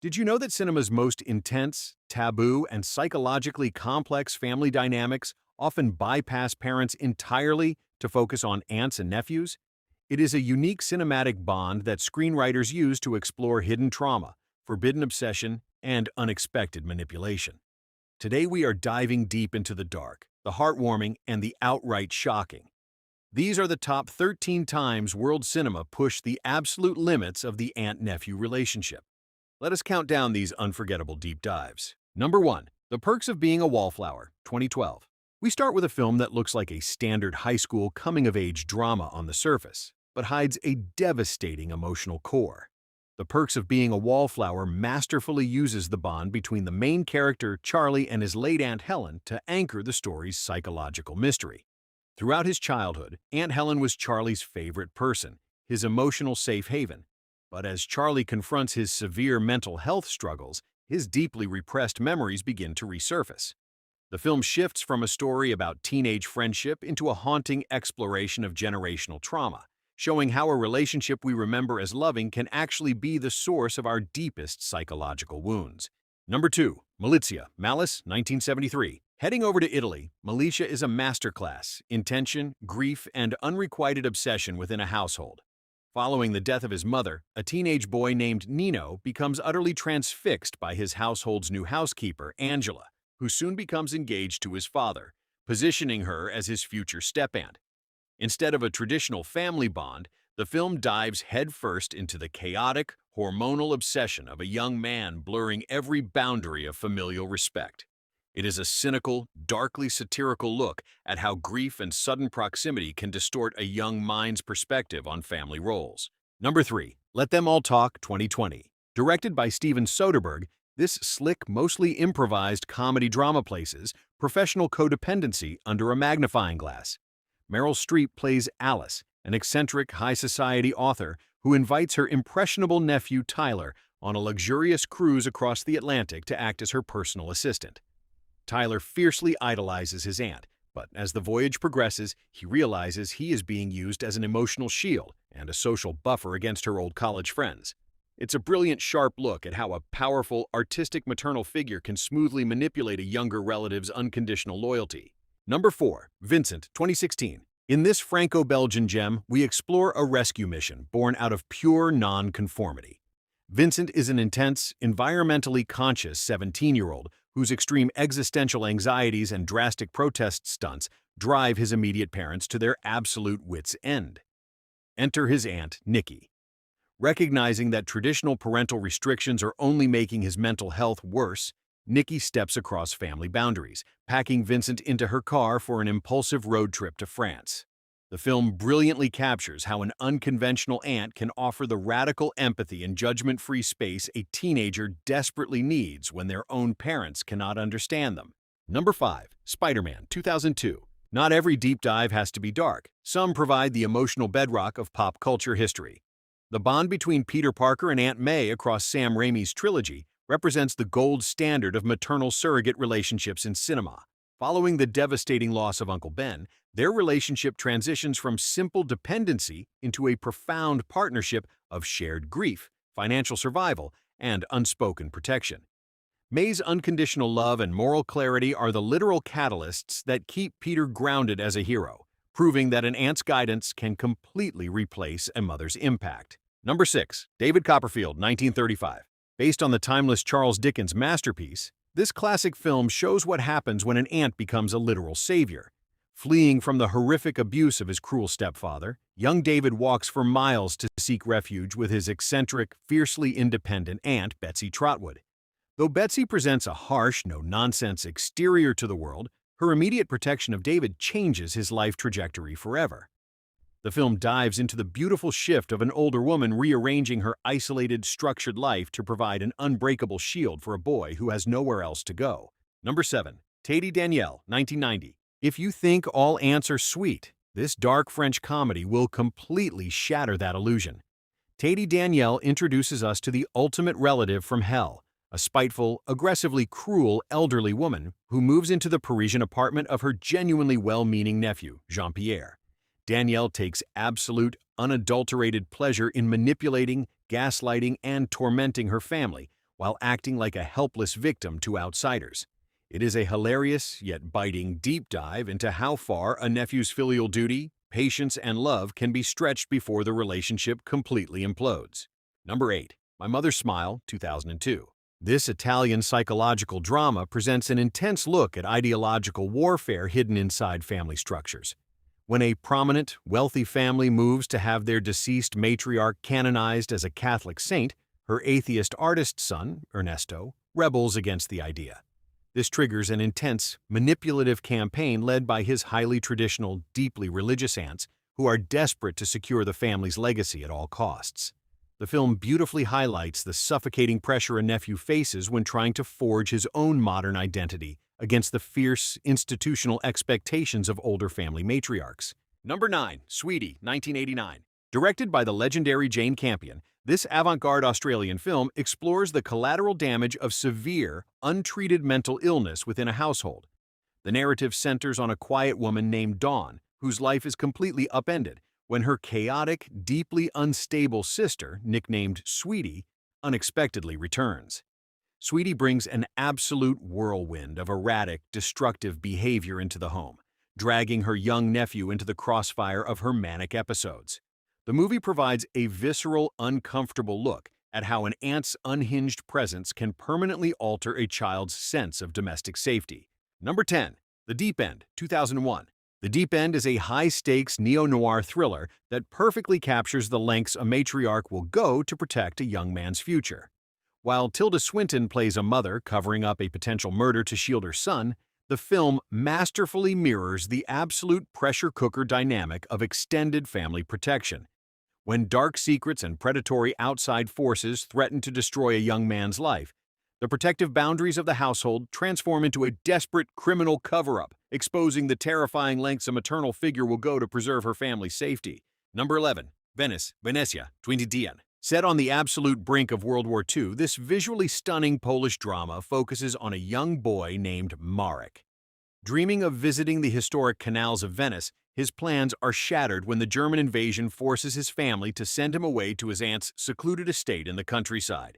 Did you know that cinema's most intense, taboo, and psychologically complex family dynamics often bypass parents entirely to focus on aunts and nephews? It is a unique cinematic bond that screenwriters use to explore hidden trauma, forbidden obsession, and unexpected manipulation. Today we are diving deep into the dark, the heartwarming, and the outright shocking. These are the top 13 times world cinema pushed the absolute limits of the aunt-nephew relationship. Let us count down these unforgettable deep dives. Number 1. The Perks of Being a Wallflower, 2012. We start with a film that looks like a standard high school coming-of-age drama on the surface, but hides a devastating emotional core. The Perks of Being a Wallflower masterfully uses the bond between the main character, Charlie, and his late Aunt Helen to anchor the story's psychological mystery. Throughout his childhood, Aunt Helen was Charlie's favorite person, his emotional safe haven. But as Charlie confronts his severe mental health struggles, his deeply repressed memories begin to resurface. The film shifts from a story about teenage friendship into a haunting exploration of generational trauma, showing how a relationship we remember as loving can actually be the source of our deepest psychological wounds. Number 2. Malizia, Malice, 1973. Heading over to Italy, Malicia is a masterclass in tension, grief, and unrequited obsession within a household. Following the death of his mother, a teenage boy named Nino becomes utterly transfixed by his household's new housekeeper, Angela, who soon becomes engaged to his father, positioning her as his future step-aunt. Instead of a traditional family bond, the film dives headfirst into the chaotic, hormonal obsession of a young man blurring every boundary of familial respect. It is a cynical, darkly satirical look at how grief and sudden proximity can distort a young mind's perspective on family roles. Number 3. Let Them All Talk, 2020. Directed by Steven Soderbergh, this slick, mostly improvised comedy drama places professional codependency under a magnifying glass. Meryl Streep plays Alice, an eccentric high-society author who invites her impressionable nephew Tyler on a luxurious cruise across the Atlantic to act as her personal assistant. Tyler fiercely idolizes his aunt, but as the voyage progresses, he realizes he is being used as an emotional shield and a social buffer against her old college friends. It's a brilliant, sharp look at how a powerful, artistic maternal figure can smoothly manipulate a younger relative's unconditional loyalty. Number 4. Vincent, 2016. In this Franco-Belgian gem, we explore a rescue mission born out of pure non-conformity. Vincent is an intense, environmentally conscious 17-year-old whose extreme existential anxieties and drastic protest stunts drive his immediate parents to their absolute wits' end. Enter his aunt, Nikki. Recognizing that traditional parental restrictions are only making his mental health worse, Nikki steps across family boundaries, packing Vincent into her car for an impulsive road trip to France. The film brilliantly captures how an unconventional aunt can offer the radical empathy and judgment-free space a teenager desperately needs when their own parents cannot understand them. Number 5. Spider-Man, 2002. Not every deep dive has to be dark. Some provide the emotional bedrock of pop culture history. The bond between Peter Parker and Aunt May across Sam Raimi's trilogy represents the gold standard of maternal surrogate relationships in cinema. Following the devastating loss of Uncle Ben, their relationship transitions from simple dependency into a profound partnership of shared grief, financial survival, and unspoken protection. May's unconditional love and moral clarity are the literal catalysts that keep Peter grounded as a hero, proving that an aunt's guidance can completely replace a mother's impact. Number 6. David Copperfield, 1935. Based on the timeless Charles Dickens masterpiece, this classic film shows what happens when an aunt becomes a literal savior. Fleeing from the horrific abuse of his cruel stepfather, young David walks for miles to seek refuge with his eccentric, fiercely independent aunt, Betsy Trotwood. Though Betsy presents a harsh, no-nonsense exterior to the world, her immediate protection of David changes his life trajectory forever. The film dives into the beautiful shift of an older woman rearranging her isolated, structured life to provide an unbreakable shield for a boy who has nowhere else to go. Number 7. Teddy Danielle, 1990. If you think all aunts are sweet, this dark French comedy will completely shatter that illusion. Teddy Danielle introduces us to the ultimate relative from hell, a spiteful, aggressively cruel elderly woman who moves into the Parisian apartment of her genuinely well-meaning nephew, Jean-Pierre. Danielle takes absolute, unadulterated pleasure in manipulating, gaslighting, and tormenting her family, while acting like a helpless victim to outsiders. It is a hilarious yet biting deep dive into how far a nephew's filial duty, patience, and love can be stretched before the relationship completely implodes. Number 8. My Mother's Smile, 2002. This Italian psychological drama presents an intense look at ideological warfare hidden inside family structures. When a prominent, wealthy family moves to have their deceased matriarch canonized as a Catholic saint, her atheist artist son, Ernesto, rebels against the idea. This triggers an intense, manipulative campaign led by his highly traditional, deeply religious aunts, who are desperate to secure the family's legacy at all costs. The film beautifully highlights the suffocating pressure a nephew faces when trying to forge his own modern identity against the fierce, institutional expectations of older family matriarchs. Number 9. Sweetie, 1989. Directed by the legendary Jane Campion, this avant-garde Australian film explores the collateral damage of severe, untreated mental illness within a household. The narrative centers on a quiet woman named Dawn, whose life is completely upended when her chaotic, deeply unstable sister, nicknamed Sweetie, unexpectedly returns. Sweetie brings an absolute whirlwind of erratic, destructive behavior into the home, dragging her young nephew into the crossfire of her manic episodes. The movie provides a visceral, uncomfortable look at how an aunt's unhinged presence can permanently alter a child's sense of domestic safety. Number 10. The Deep End, 2001. The Deep End is a high-stakes neo-noir thriller that perfectly captures the lengths a matriarch will go to protect a young man's future. While Tilda Swinton plays a mother covering up a potential murder to shield her son, the film masterfully mirrors the absolute pressure cooker dynamic of extended family protection. When dark secrets and predatory outside forces threaten to destroy a young man's life, the protective boundaries of the household transform into a desperate criminal cover-up, exposing the terrifying lengths a maternal figure will go to preserve her family's safety. Number 11. Venezia, 2010. Set on the absolute brink of World War II, this visually stunning Polish drama focuses on a young boy named Marek. Dreaming of visiting the historic canals of Venice, his plans are shattered when the German invasion forces his family to send him away to his aunt's secluded estate in the countryside.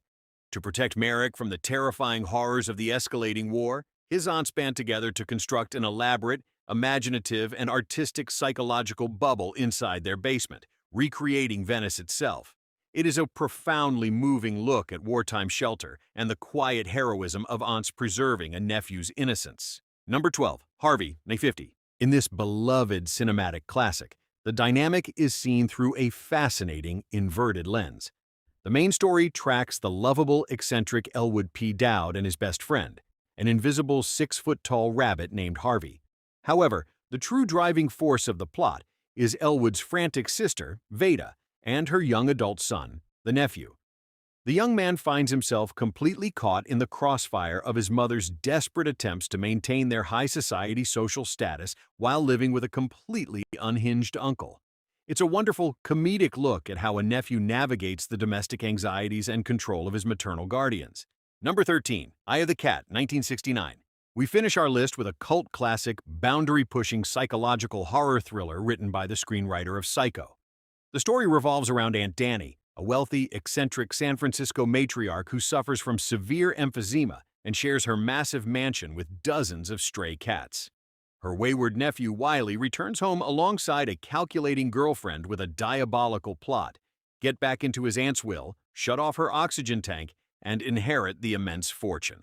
To protect Marek from the terrifying horrors of the escalating war, his aunts band together to construct an elaborate, imaginative, and artistic psychological bubble inside their basement, recreating Venice itself. It is a profoundly moving look at wartime shelter and the quiet heroism of aunts preserving a nephew's innocence. Number 12. Harvey, 1950. In this beloved cinematic classic, the dynamic is seen through a fascinating, inverted lens. The main story tracks the lovable, eccentric Elwood P. Dowd and his best friend, an invisible 6-foot-tall rabbit named Harvey. However, the true driving force of the plot is Elwood's frantic sister, Veda, and her young adult son, the nephew. The young man finds himself completely caught in the crossfire of his mother's desperate attempts to maintain their high society social status while living with a completely unhinged uncle. It's a wonderful, comedic look at how a nephew navigates the domestic anxieties and control of his maternal guardians. Number 13. Eye of the Cat, 1969. We finish our list with a cult classic, boundary-pushing psychological horror thriller written by the screenwriter of Psycho. The story revolves around Aunt Danny, a wealthy, eccentric San Francisco matriarch who suffers from severe emphysema and shares her massive mansion with dozens of stray cats. Her wayward nephew Wiley returns home alongside a calculating girlfriend with a diabolical plot: get back into his aunt's will, shut off her oxygen tank, and inherit the immense fortune.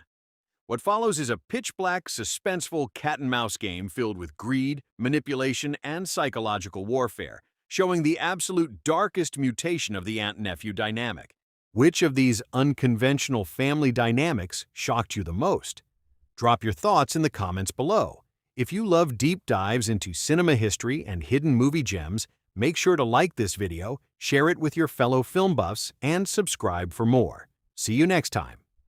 What follows is a pitch-black, suspenseful cat-and-mouse game filled with greed, manipulation, and psychological warfare, showing the absolute darkest mutation of the aunt-nephew dynamic. Which of these unconventional family dynamics shocked you the most? Drop your thoughts in the comments below. If you love deep dives into cinema history and hidden movie gems, make sure to like this video, share it with your fellow film buffs, and subscribe for more. See you next time.